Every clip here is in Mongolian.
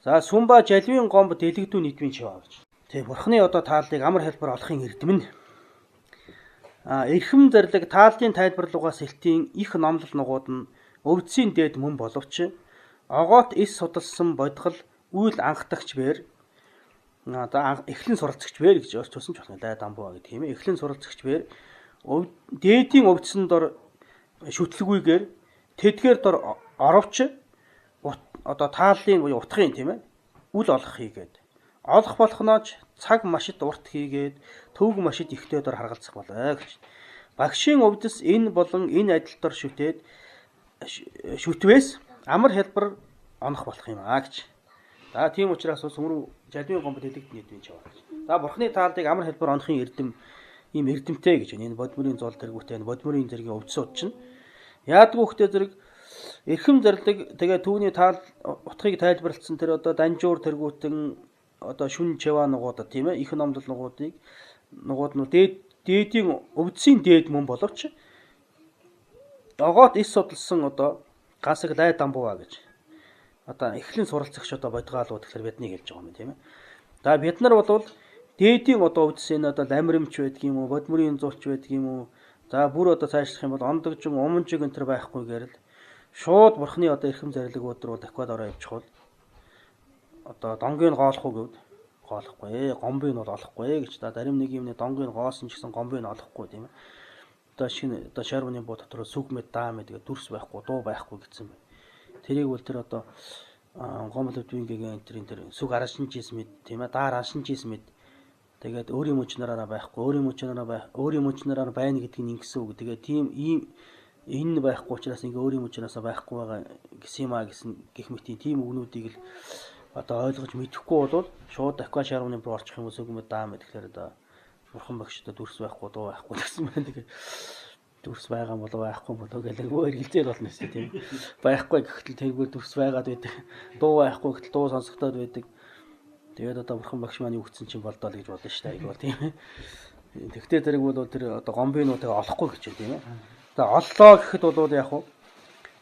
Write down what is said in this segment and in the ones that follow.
За сүмба жалвийн гомб дэлгдүү нийтмийн чиваа гэж. Тэгээ бурхны одоо тааллыг амар хэлбэр олохын эрдэм нь эрхэм зарлиг тааллын тайлбарлуугаас элтийн их номлол нугууд нь өвдсийн дээд мөн боловч огоот эс судалсан бодгол үйл анхдагч бээр эхлэн суралцагч бээр гэж өс төсөн ч болно. Лай дамбуу гэдэг юм. Эхлэн суралцагч бээр дээдийн өвдсөн дор шүтлэгүйгээр тэдгээр дор оровч одоо тааллын буюу утгын тийм ээ үл олох хийгээд олох болохнооч цаг машид урт хийгээд төвг машид ихтэй дор харгалзах болоо гэж. Багшийн өвдөс энэ болон энэ адил дор шүтвээс амар хэлбэр онох болох юм гэж. За тийм учраас сүмрүү жалвийн гомбод дэлгд нийтмийн чаваа гэж. За бурхны тааллыг амар хэлбэр онохын эрдэм ийм эрдэмтэй гэж байна. Энэ бодмөрийн зол тэргүүтэй бодмөрийн зэргийн өвдсөд чинь яадгүй хөхтэй зэрэг эрхэм зарлиг тэгээ түүний таал утгыг тайлбарлсан тэр одоо данжуур тэргүүтэн одоо шүн чаваа нугуудад тийм ээ их номлол нугууд нь дээдийн өвдсийн дээд мөн боловч огоот эс судалсан одоо гансаг лай дамбууа гэж. Одоо эхлэн суралцагч одоо бодгаалууд гэхээр бидний хэлж байгаа юм тийм ээ. За бид нар бол дээдийн одоо өвдсөн одоо ламримч байдаг юм уу, бодмөрийн зулч байдаг юм уу. За бүр одоо цаашлах юм бол ондогжин, уманжиг энэ төр байхгүйгээр л шууд бурхны одоо эрхэм зарлигууд руу дахиад ороо явчих бол одоо донгийн гоолохгүй гэвд гоолохгүй, гомбыг нь бол олохгүй гэж та зарим нэг юмны донгийн gooсон ч гэсэн гомбыг нь олохгүй тийм ээ. Одоо шинэ одоо шарвны буу дотор сүгмэд даам гэдэг дүрс байхгүй, дуу байхгүй гэсэн байна. Тэрийг бол тэр одоо гомбол өвдвингийн энтрийн тэр сүг арашинжис мэд тийм ээ, даар арашинжис мэд тэгээд өөрийн мөчнөрөөрөө байхгүй, өөрийн мөчнөрөөр байна гэдгийг ингэсэн үг. Тэгээд тийм ийм энэ байхгүй учраас ингээ өөрийн мөчнөөсөө байхгүй байгаа гэсэн юм а гэсэн гэх мэтийн тийм үгнүүдийг л одоо ойлгож мэдэхгүй бол шууд аква шарвны руу орчих юм уу сүгмэд даам гэхээр одоо бурхан багштай дүрс байхгүй, дуу байхгүй гэсэн байна. Тэгээд дүрс байгаа болов байхгүй болов гэдэг өөр хэлцэл болно шүү тийм. Байхгүй гэхтэл тэргүй дүрс байгаад байдаг. Дуу байхгүй гэхтэл дуу сонсогдоод байдаг. Тэгээд одоо бурхан багш маань юу гэсэн чинь болдоо л гэж бодно шүү дээ. Айгуул тийм. Тэгтээ тэрэг бол тэр одоо гомбинуудыг олохгүй гэж байна тийм ээ. За оллоо гэхэд бол яг хуу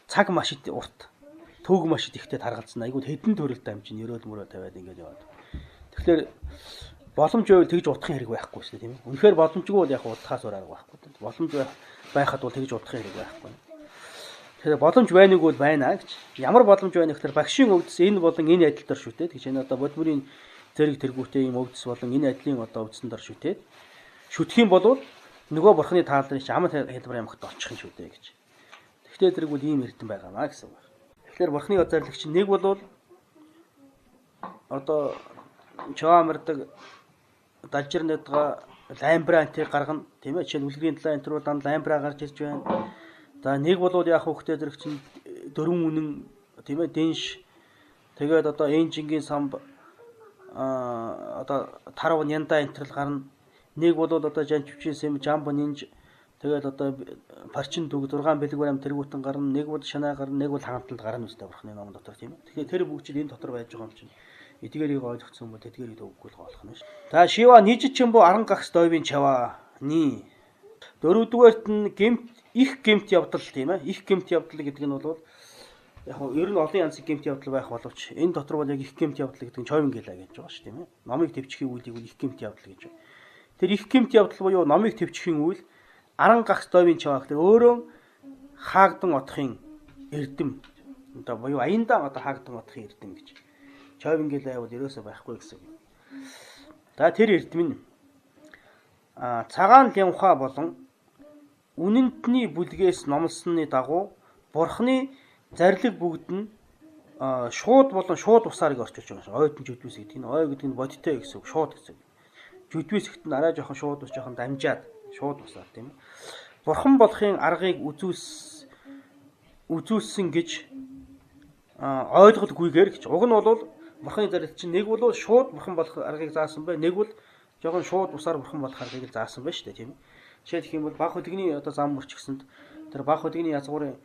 цаг машид урт төвг машид ихтэй таргалцсан. Айгуул хэдэн төрөлт амжин ерөөл мөрөө тавиад ингэж яваад. Тэгэхээр боломж байвал тэгж удахын хэрэг байхгүй шүү дээ тийм ээ. Үнэхээр боломжгүй бол яг удахаас өөр арга байхгүй. Боломж байхад бол тэгж удахын хэрэг байхгүй. Тэгэхээр боломж байныг бол байна гэж. Ямар боломж байна гэхээр багшийн өвдөс энэ болон энэ адил дор шүтээд гэж энэ одоо бодмөрийн зэрэг тэргүүтэй юм өвдөс болон энэ адлын одоо өвдсөн дор шүтээд шүтэх юм бол нөгөө бурхны тааллын амар хэлбэр ямагт олчих юм шүү дээ гэж. Тэгтээ зэрэг бол ийм эрдэм байгаамаа гэсэн үг. Тэгэхээр бурхны зарлигч нэг бол одоо чаамардаг далжирнадга лаймбрантыг гаргана тийм ээ. Жишээ нь үлгэрийн талаа энэ төр бол данд лаймбра гарч ирж байна. За нэг бол яг хөхтэй зэрэг чинь дөрвөн үнэн тийм ээ дэнш тэгээд одоо энжингийн самб одоо тарав нянда энтрэл гарна. Нэг бол одоо жанчвчин сэм жамбо нинж тэгээд одоо парчин дүг 6 бэлгүүрам тэргүүтэн гарна. Нэг бол шанаа гарна, нэг бол хангалтанд гарна үстэй бурхны ном дотор тийм ээ. Тэгэхээр тэр бүгд энэ дотор байж байгаа юм чинь эдгээрийг ойлгоцсон бол тэдгээрийг өгөхгүй л гоолох нь ш. За шива нийжич чимбу аран гахс дойвын чава ни. Дөрөвдүгээрт нь их гэмт явдал тийм ээ. Их гэмт явдал гэдэг нь бол яг нь ер нь олон янзын гэмт явдал байх боловч энэ дотор бол яг их гэмт явдал гэдэг нь чойн гэлээ гэж байгаа ш тийм ээ. Номыг төвчхийн үйлийг бол их гэмт явдал гэж байна. Тэр их гэмт явдал буюу номыг төвчхийн үйл аран гахс дойвын чава гэдэг өөрөө хаагдан отохын эрдэм. Одоо буюу аяндаа одоо хаагдан отохын эрдэм гэж. Чойн гэлээ бол ерөөсөө байхгүй гэсэн юм. За тэр эрдэм нь цагаан лямха болон үнэнтний бүлгээс номлосны дагуу бурхны зарлиг бүгд нь шууд болон шууд усаарыг орчуулж байгаа. Ойдын жүдвэс гэдэг нь ой гэдэг нь бодиттой гэсэн үг, шууд гэсэн. Жүдвэс гэхэд нь арай жоохон шууд ус жоохон дамжаад шууд усаар тийм ээ. Бурхан болохын аргыг үзүүлсэн гэж ойлголгүйгээр гэж. Уг нь бол бурханы зарлиг чинь нэг бол шууд бурхан болох аргыг заасан бай, нэг бол жоохон шууд усаар бурхан болох аргыг заасан байна шүү дээ тийм ээ. Жишээлх юм бол баг хөдөгний одоо зам мөрч гэсэнд тэр баг хөдөгний язгуурын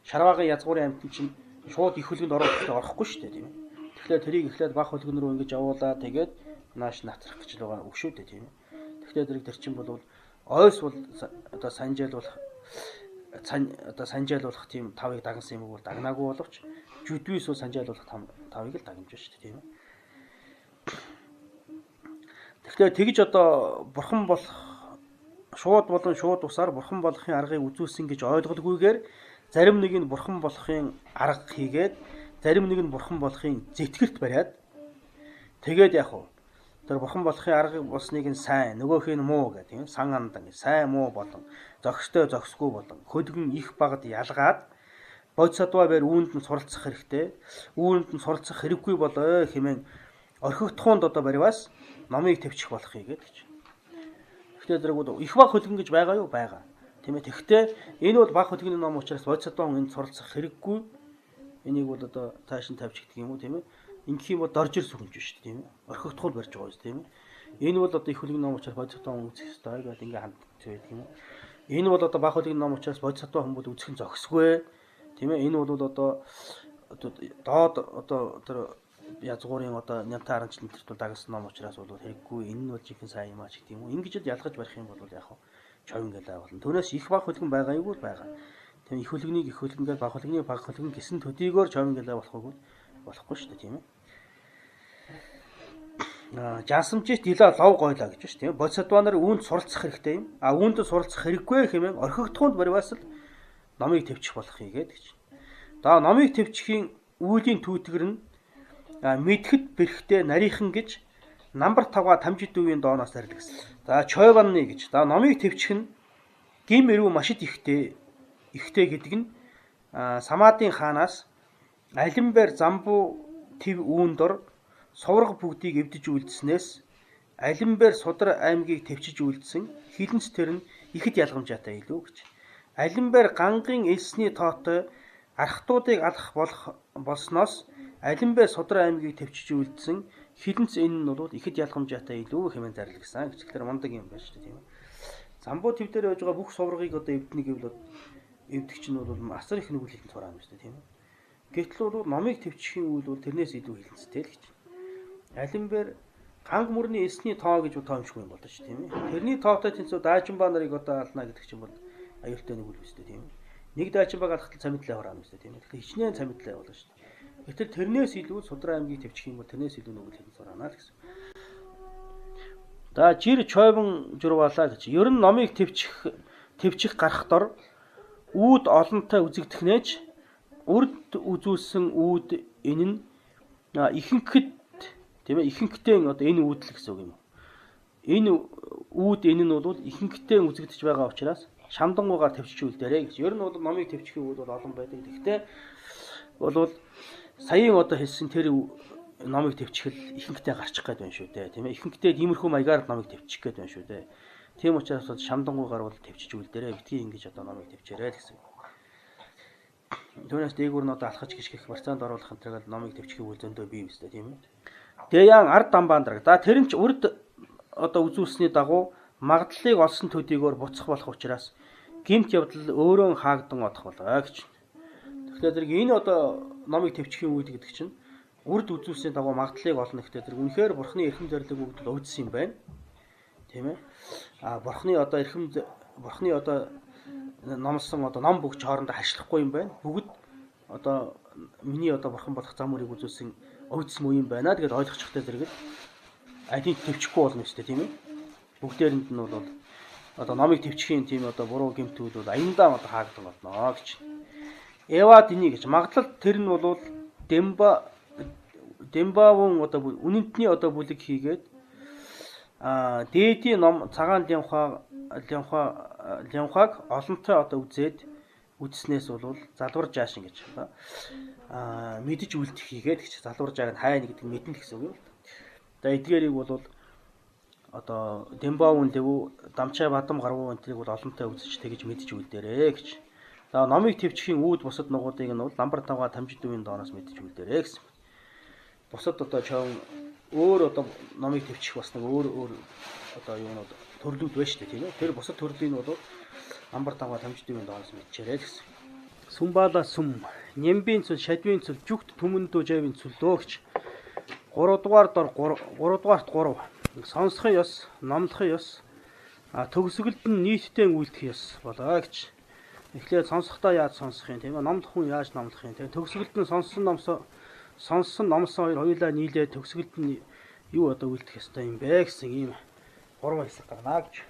шарваагийн язгуурын амтэн чинь шууд их хөлгөнд орохгүй шүү дээ тийм ээ. Тэгэхээр тэрийг эхлээд баг хөлгөн рүү ингэж явуулаа тэгээд нааш натрах гэж л байгаа үг шүү дээ тийм ээ. Тэгэхээр зэрэг тэр чинь бол ойс бол одоо санжаалуулах тийм тавыг дагнасан юм бол дагнаагүй боловч жүдвээс бол санжаалуулах тавыг л дагнаж байна шүү дээ, тийм ээ. Тэгэхээр тэгж одоо бурхан болох шууд болон шууд усаар бурхан болохын аргыг үзүүлсэн гэж ойлголгүйгээр зарим нэг нь бурхан болохын арга хийгээд зарим нэг нь бурхан болохын зэтгэрт бариад тэгээд яг уу тэр бурхан болохын арга болсныг нь сайн, нөгөөх нь муу гэдэг юм. Сан андан сайн муу болон зохистой зохисгүй болон хөдгөн их багад ялгаад бодисодва бэр үүнд нь суралцах хэрэгтэй. Үүнд нь суралцах хэрэггүй болоо хэмээн орхигдохуунд одоо бариваас номыг төвчих болохыг гэж. Гэхдээ зэрэг их баг хөдгөн гэж байгаа юу? Байгаа. Тийм ээ. Тэгэхдээ энэ бол баг хөдгөний ном учраас бодисодва энд суралцах хэрэггүй. Энийг бол одоо цааш нь тавьчихдаг юм уу, тийм ээ. Ингэх юм бол доржир сүрэмж шүү дээ, тийм ээ. Орхигдоход барьж байгаа юм, тийм ээ. Энэ бол одоо их хөдгөний ном учраас бодисодва үзэх ёстой гэдэг ингээ хандж байдаг юм уу. Энэ бол одоо баг хөдгөний ном учраас бодисодва хүмүүс үзэх нь зохисгүй, тийм ээ. Энэ бол одоо доод одоо тэр язгуурын одоо нямтаа харанчлалт төртөл дагсан ном учраас бол хэрэггүй. Энэ нь бол жинхэнэ сайн юм аа ч гэдэг юм уу. Ингэж л ялгаж барих юм бол яг чойн гэлээ болно. Түүнээс их баг хөдгөн байгаа юу байгаа. Тийм их хөдгөнийг их хөдгөн гэж баг хөдгөн гэсэн төдийгөөр чойн гэлээ болохгүй шүү дээ, тийм ээ. Жансамжит дила лов гойлаа гэж байна, тийм ээ. Бодисодва нар үүнд суралцах хэрэгтэй юм. Үүнд суралцах хэрэггүй хэмээн орхигдохуунд бариваас л номыг төвчих болохыг гэж. За номыг төвчихийн үүлийн түүтгэр нь мэдхэд бэрхтээ нарийнхан гэж намбар 5-га тамжид үеийн дооноос арилгасан. За чойванны гэж. За номыг төвчих нь гим эрүү машид ихтэй гэдэг нь Самаадын хаанаас алимбэр замбуу төв үүн дор сувраг бүгдийг эвдэж үлдснээс алимбэр судар аймгийг төвчиж үлдсэн хилэнц тэр нь ихэд ялгамжаатай илүү гэж. Алимбэр гангын элсний тоотой архтуудыг алах болсноос алимбэр судар аймгийг төвчиж үлдсэн хилэнц энэ нь бол ихэд ялгамжаатай илүү хэмээн зарлигсан гэж. Тэгэхээр мундаг юм байна шүү дээ, тийм ээ. Замбуу төв дээр байж байгаа бүх суврагыг одоо эвдэнэ гэвэл эвдэх чинь бол асар их нүглэлт тураан юм шүү дээ, тийм ээ. Гэтэл бол номыг төвчихийн үйл бол тэрнээс илүү хилэнцтэй л гэж. Алимбэр ганг мөрний эсний тоо гэж тоомшгүй юм болдог шүү, тийм ээ. Тэрний тоотой тэнцүү даажинбаа нарыг одоо ална гэдэг чинь бол аюултай нэг үйл үстэй, тийм ээ. Нэг даажинбааг алхтал цамидлаа хураана үстэй, тийм ээ. Тэгэхээр хичнээн цамидлаа болно шүү. Гэтэл тэрнээс илүү судраа аймгийг төвчих юм бол тэрнээс илүү нүгэл хэлэн сураана л гэсэн. За жир чойвон журвалаа гэж. Ер нь номыг төвчих гарах дор үүд олонтой үзэгдэх нэж үрд үзүүлсэн үүд энэ нь ихэнхэд тийм ээ ихэнхтэн одоо энэ үүдл гэсэн үг юм. Энэ үүд энэ нь бол ихэнхтэн үзэгдэж байгаа учраас шамдангуугаар төвчж үлдээрэй гэж. Ер нь бол номыг төвчихийн үүд бол олон байдаг. Гэхдээ бол саяын одоо хэлсэн тэр номыг төвчихэл ихэнхтэн гарчих гээд байна шүү дээ. Тийм ээ ихэнхтэн иймэрхүү маягаар номыг төвчих гээд байна шүү дээ. Тийм учраас бол шамдангуугаар бол төвчж үлдээрэй. Битгий ингэж одоо номыг төвчээрэй гэсэн. Түүнээс дээгүүр нь одоо алхаж гიშгэх барцаанд оруулах энэ номыг төвчихийн үйл зөндөө бий юмстай, тийм ээ. Дэян ард дамбаан дараг. За тэр нь ч үрд одоо үзүүлсний дагуу магадлалыг олсон төдийгөөр буцах болох учраас гэмт явдал өөрөө хаагдан одох болоо гэж. Тэгэхээр зэрэг энэ одоо номыг төвчихийн үед гэдэг чинь үрд үзүүлсний дагуу магадлалыг олно гэхдээ зэрэг үнэхээр бурхны эрхэм зорилго бүгд л үүдсэн юм байна. Тийм ээ. Бурхны одоо номлосон одоо ном бүгд хоорондоо хашлахгүй юм байна. Бүгд одоо миний одоо бурхан болох зам мөрийг үзүүлсэн өвдсөн үе юм байна. Тэгээд ойлгочихтой зэрэг алийг төвчихгүй болно өстэй, тийм ээ. Бүгдээрэнд нь бол одоо номыг төвчихийн тийм одоо буруу гэмтүүд бол аяндаа одоо хаагдсан болно гэж. Эва дини гэж магадлал тэр нь бол дембавун одоо үнэнтний одоо бүлэг хийгээд дээдийн ном цагаан лямхаг олонтой одоо үзснээс бол залвар жаашин гэж мэдэж үлдэх хийгээд гэж залвар жааг нь хайна гэдэг мэднэ гэсэн үг юм. За эдгээрийг бол одоо дембавун дэв дамчаа бадам гарвуу энтрийг бол олонтой үзэж тэгж мэдэж үлдээрэй гэж. За номыг төвчихийн үүд бусад нугуудыг нь бол ламбар 5-га тамжид үеийн доороос мэдэж үлдээрэй гэсэн. Бусад одоо чон өөр одоо номыг төвчих бас нэг өөр одоо юунууд төрлүүд байна шүү дээ, тийм ээ. Тэр бусад төрлийн бол ламбар 5-га тамжид үеийн доороос мэдчихээрэй гэсэн. Сумбала сум, нямбийн цул, шадвийн цул, жүгт түмэндөө жавийн цулөө гэж. 3 дугаарт 3 сонсохын ёс, номлохын ёс, төгсгөлд нь нийтдээ үйлдэх ёс болоо гэж. Эхлээд сонсохдоо яаж сонсох юм тийм ээ? Номлох хүн яаж номлох юм тийм ээ? Төгсгөлд нь сонссон номлосон хоёр хоёулаа нийлээд төгсгөлд нь юу одоо үлдэх ёстой юм бэ гэсэн ийм 3 хэсэг гарнаа гэж.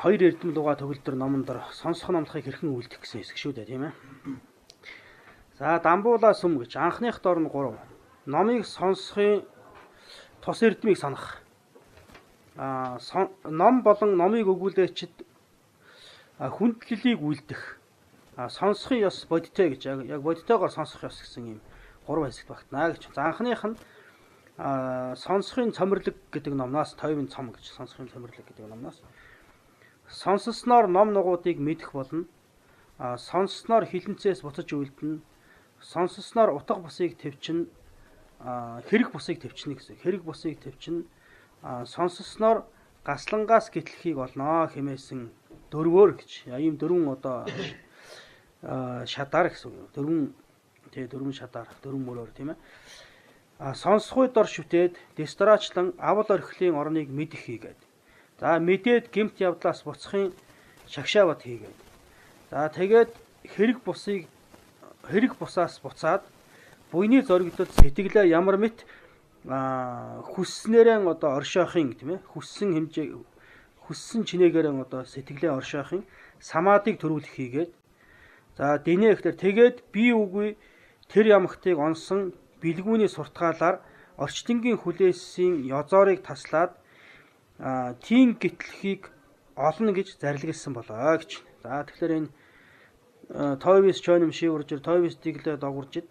Хоёр эрдэм луга төгөлдөр номон дор сонсох номлохыг хэрхэн үлдэх гэсэн хэсэг шүү дээ тийм ээ. За дамбуулаа сүм гэж анхных дор нь 3. Номыг сонсохын тус эрдмийг санах. Ном болон номыг өгүүлэгчид хүндлэлийг үлдэх. Сонсохын ёс бодиттой гэж яг бодиттойгоор сонсох ёс гэсэн ийм 3 хэсэгт багтана гэж. За анхных нь сонсохын цомирлог гэдэг номноос тойвын цом гэж сонсохын цомирлог гэдэг номноос сонссноор ном нугуудыг мэдэх болно. Сонссноор хилэнцээс буцаж үлдэнэ. Сонссноор утга бусыг төвчин, хэрэг бусыг төвчнө гэсэн. Хэрэг бусыг төвчин, сонссноор гаслангаас гэтлэхийг олноо хэмээсэн дөрвөөр гэж. Ийм дөрвөн одоо шатаар гэсэн үг. Дөрвөн шатаар, дөрвөн мөрөөр тийм ээ. Сонсохуй дор шүтээд дестраачлан авал орхилийн орныг мэдэх хийгээд. За мэдээд гэмт явдлаас буцахын шагшаавад хийгээд. За тэгээд хэрэг бусаас буцаад буйны зоригдод сэтгэлээ ямар мэт хүсснээрэн одоо оршоохын тийм ээ. Хүссэн чинээгээрэн одоо сэтгэлээ оршоохын самаадыг төрүүлэх хийгээд. За динэ ихлээр тэгээд би үгүй тэр ямагтыг онсон бэлгүүний суртгаалаар орчлонгийн хүлээсийн ёзоорыг таслаад тийм гэтлэхийг олно гэж зарилгэлсэн болоо гэж. За тэгэхээр энэ тойвис чойном шивэржэр тойвис диглээ догуржид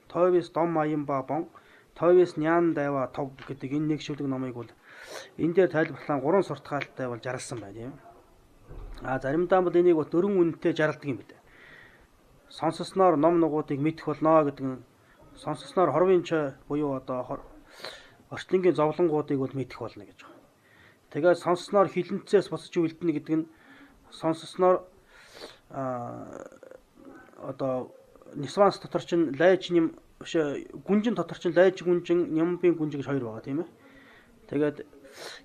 тойвис дом аян ба бон тойвис нян дайва тов гэдэг энэ нэгшүүлэг номыг бол энэ дээр тайлбарлан 3 суртгаалтай бол жарлсан байна тийм. Заримдаа бол энийг бол 4 үнэтэй жаргалдаг юм байна. Сонссноор ном нугуудыг мэдэх болно гэдэг нь сонссноор хорвын чой буюу одоо орчлонгийн зовлонгуудыг бол мэдэх болно гэж байна. Тэгээд сонссноор хилэнцээс буцаж үлдэнэ гэдэг нь сонссноор одоо нисванс дотор чинь лайж нэм гүнжин дотор чинь лайж гүнжин нямбын гүнжин гэж хоёр байгаа тийм ээ. Тэгээд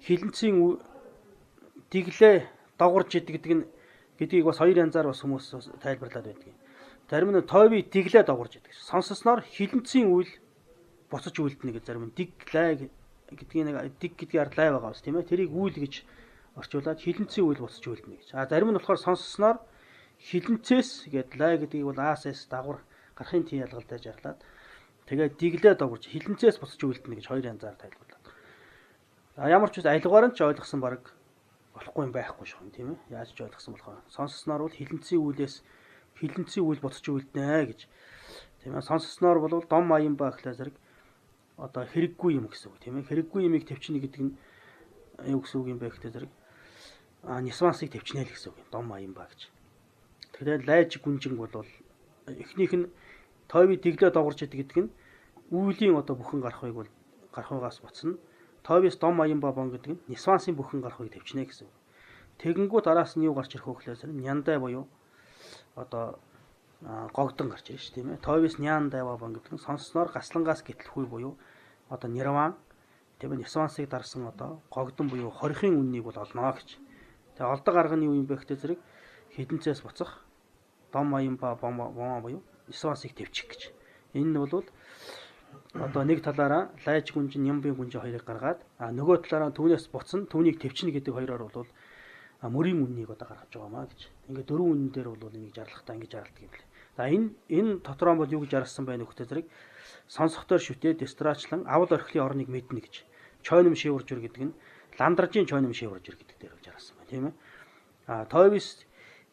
хилэнцийн диглээ дагурж идэг гэдгийг бас хоёр янзаар бас хүмүүс тайлбарлаад байдаг. Зарим нь тойви диглээ дагурж идэг. Сонссноор хилэнцийн үйл буцаж үлдэнэ гэж зарим нь диглээ гэдгийг нэг дэг гэдгийн ард лай байгаа бас тийм ээ. Тэрийг үйл гэж орчуулад хилэнцийн үйл буцаж үлдэнэ гэж. Зарим нь болохоор сонссноор хилэнцээс гээд лай гэдгийг бол аасэс дагвар гарахын тий ялгалтай жарлаад тэгээд диглээ дагурж хилэнцээс буцаж үлдэнэ гэж хоёр янзаар тайлбарлаад. Ямар ч үс альгаар нь ч ойлгосон баг болохгүй юм байхгүй шүү тийм ээ. Яаж ч ойлгосон болох вэ? Сонссноор бол хилэнцийн үйл буцаж үлдэнэ гэж. Тийм ээ. Сонссноор бол дом аян ба гэхлээр зэрэг одоо хэрэггүй юм гэсэн үг тийм ээ. Хэрэггүй юмыг төвчнө гэдэг нь юу гэсэн үг юм бэ гэхлээр зэрэг нисвансыг төвчнэ л гэсэн үг юм. Дом аян ба гэж. Тэгэхээр лайж гүнжинг бол эхнийх нь тойви диглээ догорч идэг гэдэг нь үүлийн одоо бүхэн гарахыгаас буцна. Тойвис дом аян ба бон гэдэг нь нисвансын бүхэн гарахыг төвчнэ гэсэн үг. Тэгэнгүүт араас нь юу гарч ирэх вэ гэхлээр няндай буюу одоо гогдон гарч ирж тийм ээ. Тойвис нян дайва бон гэдэг нь сонссноор гаслангаас гэтлэхгүй буюу одоо нирван тийм ээ нисвансыг дарсан одоо гогдон буюу хорихын үннийг бол олно гэж. Тэгээ олдог арга нь юу юм бэ гэхлээр зэрэг хідэнцээс буцах дом аян ба бон буюу нисвансыг төвчих гэж. Энэ нь бол одоо нэг талаараа лайж гүнжин нямбын гүнжин хоёрыг гаргаад нөгөө талаараа түүнээс буцсан түүнийг төвчнө гэдэг хоёроор бол мөрийн үннийг одоо гаргаж байгаамаа гэж. Ингээд 4 үнэн дээр бол энийг жарлахтаа ингэж жарлдаг юм лээ. За энэ дотроо бол юу гэж жарлсан байна вэ гэхтэй зэрэг сонсохдоор шүтээ дестраачлан авал орхилын орныг мэднэ гэж. Чойном шивэржүр гэдэг нь ландаржийн чойном шивэржүр гэдэг дээр жарлсан байна тийм ээ. Тойвис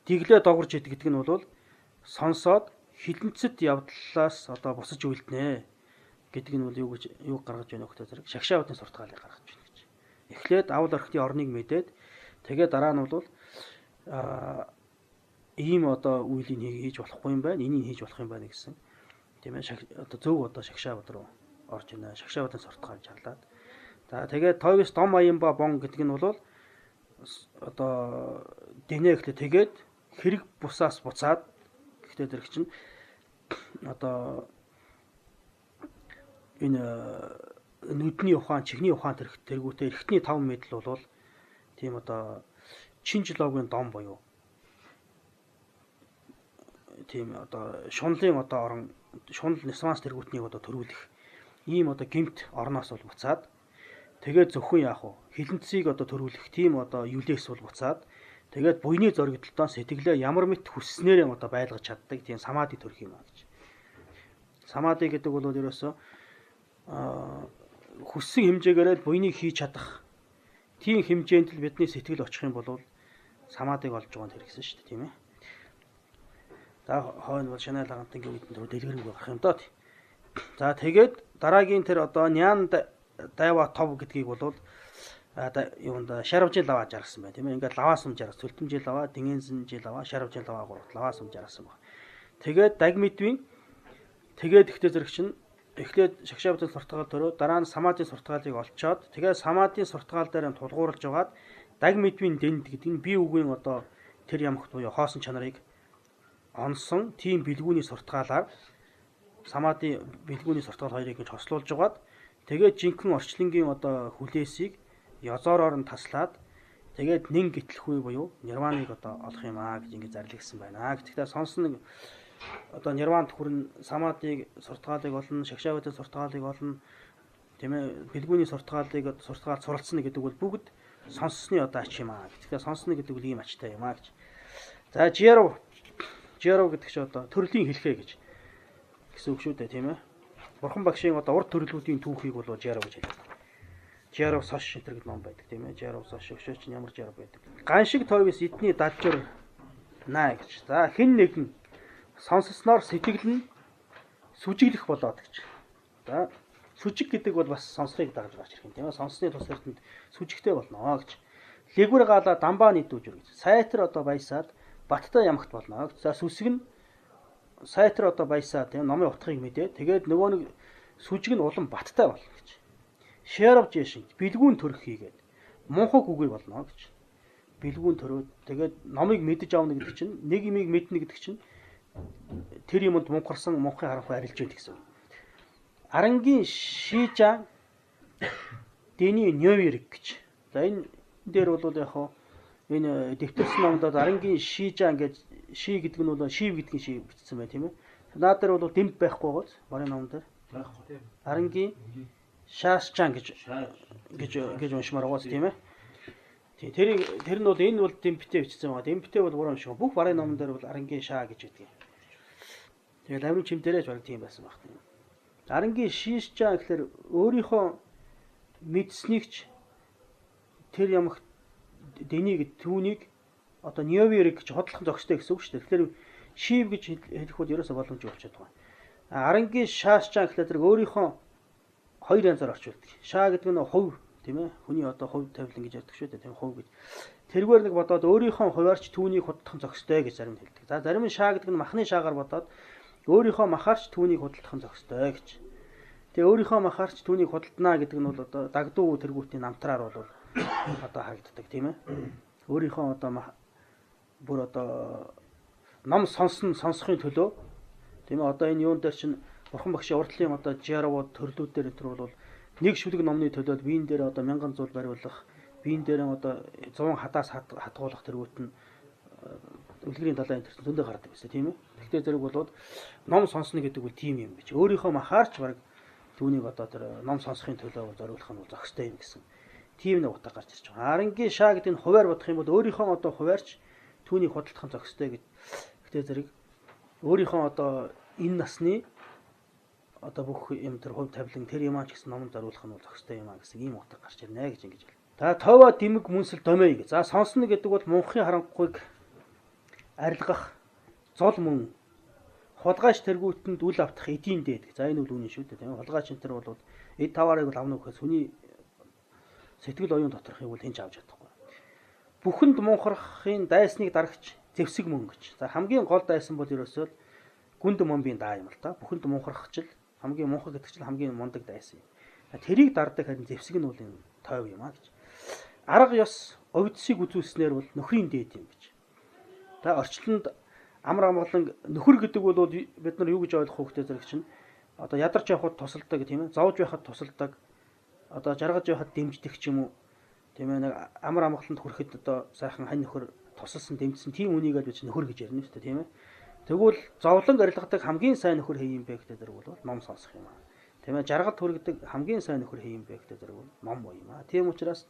диглээ догорж идэг гэдэг нь бол сонсоод хилэнцэд явдлаас одоо босож үлднэ гэдэг нь бол юу гаргаж байна вэ гэхтэй зэрэг шагшаавдын суртгаалыг гаргаж байна гэж. Эхлээд авал орхилын орныг мэдээд тэгээ дараа нь бол ийм одоо үйлийг хийж болохгүй юм байна. Энийг хийж болох юм байна гэсэн. Тийм ээ. Одоо зөв одоо шагшаавд руу орж байна. Шагшаавдын суртгаал жарлаад. За тэгээд тойвис дом аян ба бон гэдэг нь бол одоо динэ гэхлээр тэгээд хэрэг бусаас буцаад гэхдээ зэрэг чинь одоо энэ нүдний ухаан, чихний ухаан тэргүүтээ эрхтний 5 мэдл бол тийм одоо чинжилоогийн дом буюу тийм одоо шунлын одоо орон шунал нисманс тэргүүтнийг одоо төрүүлэх ийм одоо гэмт орноос бол буцаад тэгээд зөвхөн яах вэ? Хилэнцгийг одоо төрүүлэх тийм одоо юлээс бол буцаад тэгээд буйны зоригдлоо сэтгэлээ ямар мэт хүсснээрээ одоо байлгаж чаддаг тийм самади төрөх юм аа гэж. Самади гэдэг бол ерөөсөө хүссэн хэмжээгээр буйныг хийж чадах тийм хэмжээнд л бидний сэтгэл очих юм бол самадиг олж байгаа нь хэрэгсэн шүү дээ, тийм ээ. За хойно бол Шанал агантын үед нь дэлгэрэнгүй гарах юм даа. За тэгээд дараагийн тэр одоо Нян Дайва тов гэдгийг бол юунд Шаравжил лаваа жаргасан байна, тийм ээ. Ингээд лаваа сум жаргас, Цөлтөмжил лаваа, Дингэнсэнжил лаваа, Шаравжил лаваа гуравт лаваа сум жаргасан байна. Тэгээд Дагмидвийн тэгээд ихтэй зэрэг чинь эхлээд Шагшаабатын суртгаал төрөө дараа нь Самадын суртгаалыг олцоод тэгээд Самадын суртгаал дээр нь тулгуурлаж аваад Дагмидвийн дэнд гэдэг нь бие үгийн одоо тэр ямагт буюу хоосон чанарыг онсон тийм бэлгүүний суртгаалаар Самадын бэлгүүний суртгаал хоёрыг нь хослуулж аваад тэгээд жинхэнэ орчлонгийн одоо хүлээсийг язоороор нь таслаад тэгээд нэн гэтлэхгүй буюу нирваныг одоо олох юм аа гэж ингэ зарлигдсан байна. Гэхдээ сонсон одоо нирванд хүрэн Самадыг суртгаалыг олно, Шагшаабатын суртгаалыг олно, тийм ээ, бэлгүүний суртгаалыг суралцсан гэдэг бол бүгд сонссны одоо ач юм аа. Тэгэхээр сонссны гэдэг үл ийм ачтай юм аа гэж. За Жиаров гэдэг чинь одоо төрлийн хэлхээ гэсэн үг шүү дээ, тийм ээ. Бурхан багшийн одоо урд төрлүүдийн түүхийг бол Жиаров гэж хэлдэг. Жиаров сош шинтер гэдэг ном байдаг, тийм ээ. Жиаров сош өгшөөч ямар Жиаров байдаг. Ганшиг тойвс эдний дажжур наа гэж. За хэн нэгэн сонссноор сэтгэл нь сүжиглэх болоод гэж. За сүжиг гэдэг бол бас сонсхийг дагаж гарч ирэх юм, тийм ээ. Сонссны тус эрдэнэд сүжигтэй болно гэж. Лэгвэр гаала дамбаа нийдүүжүр гэж. Сайтар одоо баясаад баттай ямагт болно гэж. За сүсэг нь сайтар одоо баясаад тийм номын утгыг мэдээ. Тэгээд нөгөө нэг сүжиг нь улам баттай болно гэж. Шэрав жишин бэлгүүн төрөх хийгээд мунхаг үгүй болно гэж. Бэлгүүн төрөөд тэгээд номыг мэдэж авна гэдэг чинь нэг юмыг мэднэ гэдэг чинь тэр юмд мунхарсан мунхын харанхуй арилж байдаг гэсэн. Арангийн шижа дэний нёвирэг гэж. За энэ дээр бол яг хоо энэ дэвтэрсэн номдод арангийн шижа ингээд ши гэдэг нь бол шив гэдгийг ши бичсэн бай, тийм ээ. Наад дээр бол дэмт байхгүй гоц барийн ном дээр. Байхгүй. Арангийн шаасчан гэж уншмаар гоц, тийм ээ. Тэр нь бол энэ бол дэмттэй бичсэн байгаа. Дэмттэй бол буруу шиг. Бүх барийн номон дээр бол арангийн шаа гэж байдаг. Тэгээд амин чимдэрэж баг тийм байсан баг. Арангийн шишчаа гэхэлэр өөрийнхөө мэдснийгч тэр ямагт дэнийг түүнийг одоо нёвирэг гэж хотлох зохистой гэсэн үг шүү дээ. Тэгэхээр шив гэж хэлэх бол ерөөсө боломжгүй болчиход байгаа. Арангийн шаасчаа гэхэлэр зэрэг өөрийнхөө хоёр янзаар орчуулдаг. Шаа гэдэг нь хувь, тийм ээ. Хүний одоо хувь тавилан гэж ярьдаг шүү дээ. Тийм хувь гэж. Тэргээр нэг бодоод өөрийнхөө хуваарч түүнийг худлах зохистой гэж зарим нь хэлдэг. За зарим нь шаа гэдэг нь махны шаагаар бодоод өөрийнхөө махаарч түүнийг худалдах зохистой гэж. Тэгээ өөрийнхөө махаарч түүнийг худалдана гэдэг нь бол одоо дагдуу тэргүүтийн намтраар бол одоо харагддаг, тийм ээ. Өөрийнхөө одоо бүр одоо ном сонсохын төлөө, тийм ээ. Одоо энэ юун дээр чинь бурхан багшийн урдлын одоо Жиаровод төрлүүд дээр энэ бол нэг шүлэг номны төлөөд биен дээр одоо 1000 зуул бариулах, биен дээр одоо 100 хадаас хатгуулах тэргүүт нь үлгэрийн талаа энэ зөндөө гардаг байсан, тийм ээ. Гэхдээ зэрэг болоод ном сонсно гэдэг бол тийм юм гэж. Өөрийнхөө махаарч баг түүнийг одоо тэр ном сонсохын төлөө зориулах нь зохистой юм гэсэн. Тийм нэг утга гарч ирж байгаа. Арангийн шаа гэдэг нь хуваар бодох юм бол өөрийнхөө одоо хуваарч түүнийг худалдах зохистой гэж. Гэхдээ зэрэг өөрийнхөө одоо энэ насны одоо бүх юм тэр хувь тавилан тэр юм аа ч гэсэн номонд зориулах нь зохистой юм аа гэсэн ийм утга гарч ирнэ гэж ингэж байна. За товоо дэмэг мүнсэл домэй гэж. За сонсно гэдэг бол мунхын харанхуйг арилгах зол мөн хулгайч тэргүүтэнд үл автах эдийн дээд. За энэ үл үнэн шүү дээ, тийм ээ. Хулгайч энэ төр бол эд таваарыг бол авна гэхээс хүний сэтгэл оюун доторхыг бол хинч авч чадахгүй. Бүхэнд мунхархын дайсныг дарагч зэвсэг мөн гэж. За хамгийн гол дайсан бол ерөөсөө гүнд момбийн даа юм л та. Бүхэнд мунхархчил хамгийн мунхаг гэдэг чинь хамгийн мундаг дайсан юм. Тэрийг дарддаг харин зэвсэг нь бол энэ тойв юм а гэж. Арга ёс овдсыг үзүүлснээр бол нөхрийн дээд юм гэж. За орчлонд амар амгалан нөхөр гэдэг бол бид нар юу гэж ойлгох хөөхтэй зэрэг чинь одоо ядарч явахад тусалдаг, тийм ээ. Зовж байхад тусалдаг. Одоо жаргаж явахад дэмждэг ч юм уу. Тийм ээ, нэг амар амгаланд хүрэхэд одоо сайхан хань нөхөр тусалсан дэмжсэн тийм үнийг л бид нөхөр гэж ярина шүү дээ, тийм ээ. Тэгвэл зовлон арилгадаг хамгийн сайн нөхөр хий юм бэ гэдэг дэрэг бол ном сонсох юм аа. Тийм ээ, жаргал хүргэдэг хамгийн сайн нөхөр хий юм бэ гэдэг дэрэг бол ном боо юм аа. Тийм учраас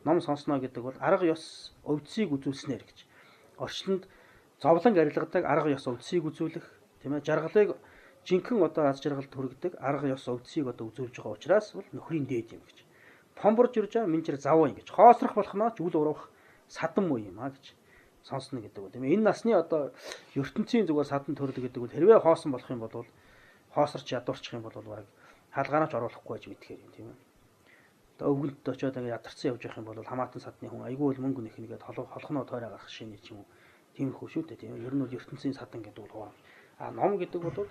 ном сонсно гэдэг бол арга ёс өвдсийг үзүүлснээр гэж. Орчлонд зовлон арилгадаг арга ёс өвдсийг үзүүлэх, тийм ээ, жаргалыг жинхэнэ одоо аз жаргалд хүргэдэг арга ёс өвдсийг одоо үзүүлж байгаа учраас бол нөхрийн дээд юм гэж. Помборж ирж байгаа минчэр заваа ингэж. Хоосрох болохноо ч үл урах садан муу юм аа гэж сонсно гэдэг бол тийм ээ. Энэ насны одоо ертөнцийн зүгээр садан төрөл гэдэг бол хэрвээ хоосон болох юм бол хоосорч ядуурчих юм бол бараг хаалгаач оруулахгүй байж мэдхээр юм тийм ээ. Одоо өвгөлд очиод ингэ ядарсан явж явах юм бол хамаатан садны хүн айгүй бол мөнгө нэхнэгээд холхноо тойроо гарах шинэ ч юм уу. Тиймэрхүү шүү дээ тийм ээ. Ер нь бол ертөнцийн садан гэдэг бол хоо. Ном гэдэг бол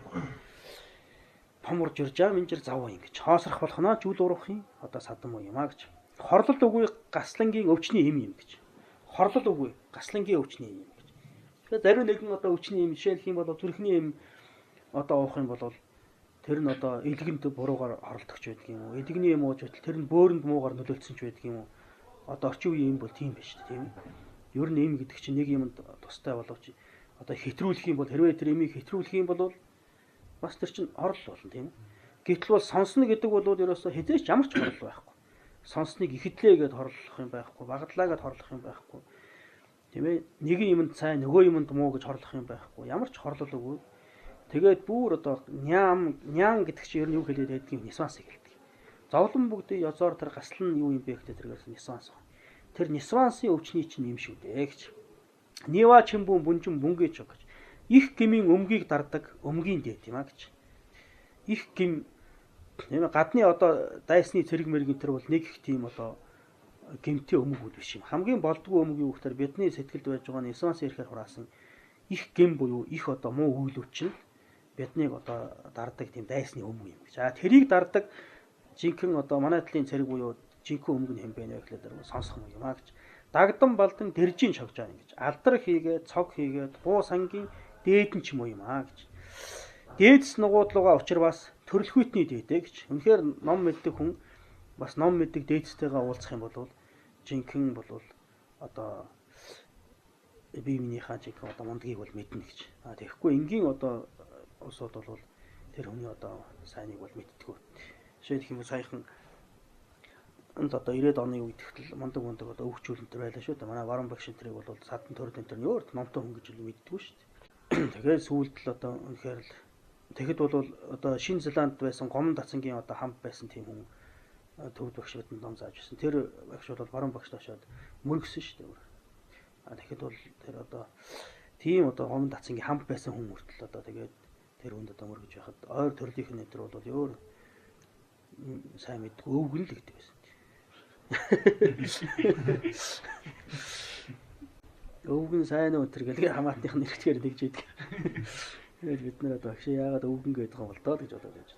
поморж ирж байгаа минжир заваа ингэж. Хоосрох болохноо ч үл урахын одоо садан муу юм аа гэж. Хорлол үгүй гаслангийн өвчний эм юм гэж. Хорлол үгүй гаслангийн өвчний юм гэж. Тэгэхээр зарим нэгэн одоо өвчний юм жишээлх юм бол зүрхний юм одоо уух юм бол тэр нь одоо элгэнд буруугаар хорлдогч байдаг юм уу? Эдгний юм ууж байтал тэр нь бөөрөнд муугаар нөлөөлсөн ч байдаг юм уу? Одоо орчин үеийн юм бол тийм биш тийм ээ. Ер нь эм гэдэг чинь нэг юмд тустай боловч одоо хэтрүүлэх юм бол хэрвээ тэр эмийг хэтрүүлэх юм бол бас тэр чинь хорлол болно тийм ээ. Гэтэл бол сонсно гэдэг бол ерөөсөө хизээч ямар ч хорлол байхгүй. Сонсныг ихэдлээ гэд хорлох юм байхгүй, багтлаа гэд хорлох юм байхгүй. Тийм ээ. Нэг юмд сайн, нөгөө юмд муу гэж хорлох юм байхгүй. Ямар ч хорлол үгүй. Тэгээд бүр одоо нян гэдэг чинь ер нь юу хэлээд байдгийг нисванс хэлдэг. Зовлон бүгдээ язоор тэр гаслан юу юм бэ гэдэг тэргээс нисванс. Тэр нисвансын өвчний чинь юм шүү дээ гэж. Нива чимбүн бүнжин бүнгэж гэж. Их гмийн өмгийг дардаг өмгийн дээд юм а гэж. Их гим тийм гадны одоо дайсны цэрэг мэргийн тэр бол нэг их тийм одоо гэмтээ өмгүүд биш юм. Хамгийн болдгоо өмг юу гэхээр бидний сэтгэлд байж байгаа нисванс ирэхээр хураасан их гэм буюу их одоо муу үйлүүд чинь биднийг одоо дардаг тийм дайсны өмг юм гэж. Тэрийг дардаг жинхэнэ одоо манай талын цэрэг буюу жинхэнэ өмг нь хэм бэ нэ гэхлээр сонсох юм а гэж. Дагдан балдан дэржийн шогж байгаа юм гэж. Алдар хийгээд цог хийгээд буу сангийн дээд нь ч юм уу юм а гэж. Дээдс нугуудлууга учир бас төрөлхүйтний дээдэ гэж. Үнэхээр ном мэддэг хүн бас ном мэддэг дээдстэйгээ уулзах юм бол жинхэнэ бол одоо бие биенийхээ жинхэнэ одоо мундгийг бол мэднэ гэж. Тэгэхгүй энгийн одоо улсууд бол тэр хүний одоо сайныг бол мэддэггүй. Жишээлх юм саяхан энд одоо 90-ад оны үед ихтэл мундаг одоо өвчүүлэнтэр байлаа шүү дээ. Манай Варан багш энтрийг бол садан төрөл энтер нь өөр номтой хүн гэж мэддэггүй шүү дээ. Тэгээд сүүлд л одоо үнэхээр л тэгэхэд бол одоо Шинэ Зеланд байсан Гомон Дацангийн одоо хамт байсан тийм хүн төвд багш бидэнд ном зааж байсан. Тэр багш бол Варан багш ташаад мөргсөн шүү дээ. Тэгэхэд бол тэр одоо тийм одоо Гомон Дацангийн хамт байсан хүн мөртөл одоо тэгээд тэр хүнд одоо мөргөж яхад ойр төрлийнх нь энэ бол өөр сайн мэдгүй өвгөн л гэдэг байсан. Өвгөн сайн уу тэр гэлгээ хамаатных нь нэрчээр нэгж идэг. Тэгээд бид нар одоо багш яагаад өвгөн гэдэг юм бол доо гэж бодоод байж.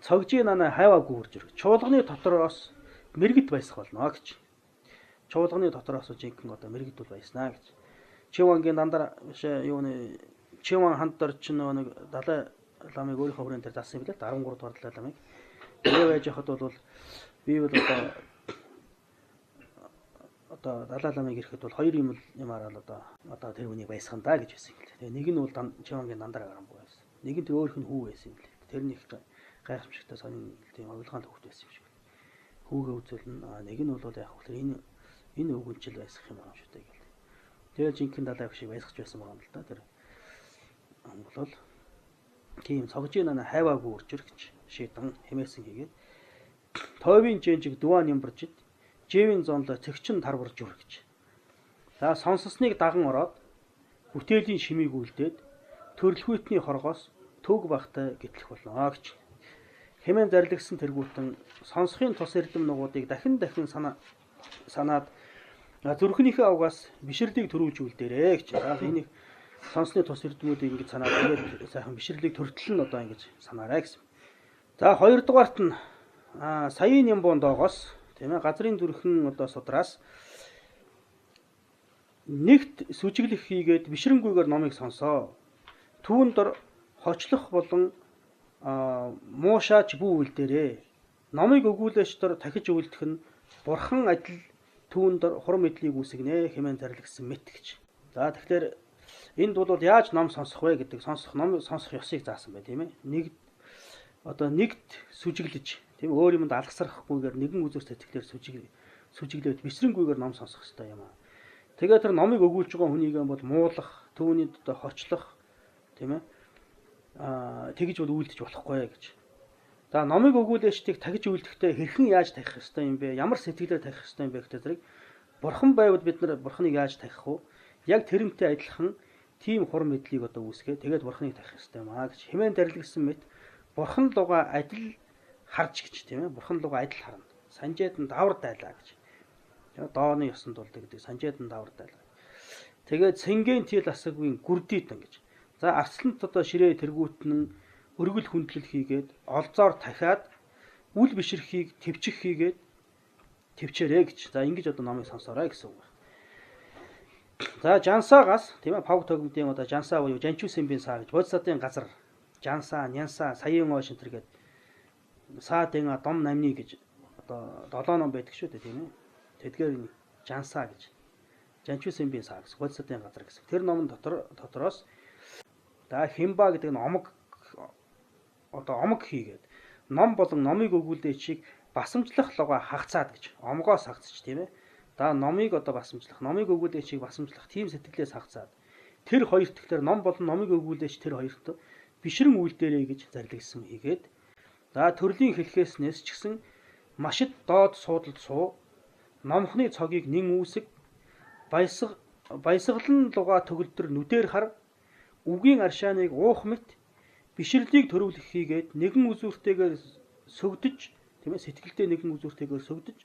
Цогжийн нана хайваагүй хурж ирэх. Чуулганы дотроос мэрэгд байсах болно гэж. Чуулганы дотроос жинхэнэ одоо мэрэгд бол байснаа гэж. Чивангийн дандар биш юуны Чиван ханддар ч нэг Далай ламыг өөрийнхөө хүрээнд дээр заасан юм билээ 13 дугаар Далай ламыг. Тэгээ байж хахад бол би бол одоо Далай ламыг ирэхэд бол хоёр юм араад одоо тэр хүнийг байсхан да гэж байсан юм лээ. Тэгээ нэг нь бол Чивангийн дандар гарамгүй байсан. Нэг нь өөрөх нь хүү байсан юм лээ. Тэр нэг гайхамшигтай сонин тийм авилгаанд хөвгт байсан юм шиг. Хүүгээ үзүүлнэ. Нэг нь бол яг хөлөр энэ өвгөнчл байсах юм аа шүү дээ гэл. Тэгээ жинхэнэ Далай багшийг байсгаж байсан байгаа юм л да тэр. Бол тийм цогжийн нана хайваагүй үржир гэж шийдэн хэмээсэн хийгээд тойвын жэнжиг дуван ямбаржид жэвийн зонлоо цэгчин тарварж үр гэж. За сонсосныг даган ороод бүтээлийн шимийг үлдээд төрөлхүйтний хоргоос төг багтай гэтлэх болно гэж. Хэмээн зарлагсан тэргүүтэн сонсохын тус эрдэм нугуудыг дахин санаад зүрхнийхээ авгаас бишрлийг төрүүлж үлдээрээ гэж. Энийг сонсны тус эрдэмүүдийг ингэж санаад тэгээд сайхан бишрлийг төртөл нь одоо ингэж санаарай гэсэн. За хоёрдугаарт нь саяын ямбуун доогоос тийм ээ газрын зүрхэн одоо судраас нэгт сүжиглэх хийгээд бишрэнгүйгээр номыг сонсоо. Түүн дор хочлох болон муушаач бүү үлдээрээ. Номыг өгүүлээч дор дахиж өгүүлдэх нь бурхан адил түүн дор хурам мэдлийг үүсгэнэ хэмээн зарлагсан мэт гэж. За тэгэхээр Энд бол яаж ном сонсох вэ гэдэг ном сонсох ёсыг заасан бай тийм ээ. Нэгт сүжиглэж тийм өөр юмд алгасрахгүйгээр нэгэн үзүүр сэтгэлээр сүжиглээд бисрэнгүйгээр ном сонсох хэрэгтэй юм аа. Тэгээд тэр номыг өгүүлж байгаа хүнийг бол муулах, түүнийг хочлох тийм ээ. Тэгж бол үйлдэж болохгүй гэж. За номыг өгүүлээчдийг тагж үйлдэхдээ хэрхэн яаж тахих ёстой юм бэ? Ямар сэтгэлээр тахих ёстой юм бэ гэдэг зэрэг бурхан байвал бид нар бурханыг яаж тахих вэ? Яг тэрнтэй адилхан тийм хур мэдлийг үүсгээ. Тэгээд бурханыг тахих ёстой юм аа гэж хэмээн дарилгасан мэт бурхан луга адил харж гэж тийм ээ. Бурхан луга адил харна. Санжээд нь давар дайлаа гэж. Дооны ёсонд болдог гэдэг санжээд нь давар дайлаа. Тэгээд цэнгийн тил асагвын гүрдийдэн гэж. За арслант ширээ тэргүүтэн өргөл хүндлэл хийгээд олзоор дахиад үл бишрэхийг төвчих хийгээд төвчээрэй гэж. За ингэж номыг сонсоорой гэсэн үг. За жансаагаас тийм ээ пав тогмдын жансаа буюу жанчуусэмбийн саа гэж бодисатын газар жансаа, нянсаа, саяын оош энэ төргээд саадын дом намны гэж 7 ном байдаг шүү дээ тийм ээ. Тэдгээр жансаа гэж жанчуусэмбийн саа гэсэн бодисатын газар гэсэн. Тэр номон дотроос химба гэдэг нь омог хийгээд ном болон номыг өгүүлдэчийг басамжлах луга хагцаад гэж омгоос хагцч тийм ээ. Номыг басамжлах, номыг өгүүлдэчийг басамжлах тийм сэтгэлээс хагцаад тэр хоёр тэгэхээр ном болон номыг өгүүлдэч тэр хоёрт бишрэн үйлдээрэй гэж зарлигсан хийгээд төрлийн хэлхээснээс ч гэсэн машид доод суудалд суу номхны цогийг нэн үүсэг баясгалан луга төгөлдөр нүдээр хар үгийн аршааныг уух мэт бишрлийг төрүүлэх хийгээд нэгэн үзүүртэйгээр сөгдөж тийм ээ сэтгэлдээ нэгэн үзүүртэйгээр сөгдөж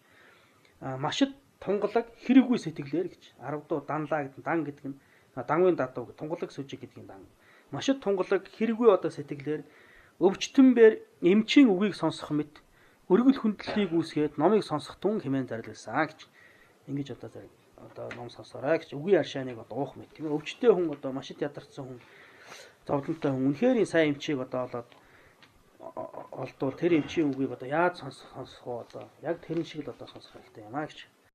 машид тунгалаг хэрэггүй сэтгэлээр гэж 10 дуу данлаа гэдэг дан гэдэг нь дангийн дадуу тунгалаг сүжиг гэдгийг дан машид тунгалаг хэрэггүй сэтгэлээр өвчтөнбээр эмчийн үгийг сонсох мэт өргөл хүндлэлийг үүсгээд номыг сонсох тун хэмээн зарласан гэж ингэж ном сонсоорой гэж үгийн аршааныг уух мэт тийм ээ өвчтэй хүн машид ядарсан хүн зовлонтой хүн үнэхээр сайн эмчийг олоод олдвол тэр эмчийн үгийг яаж сонсох вэ яг тэрэн шиг л сонсох хэрэгтэй юм аа гэж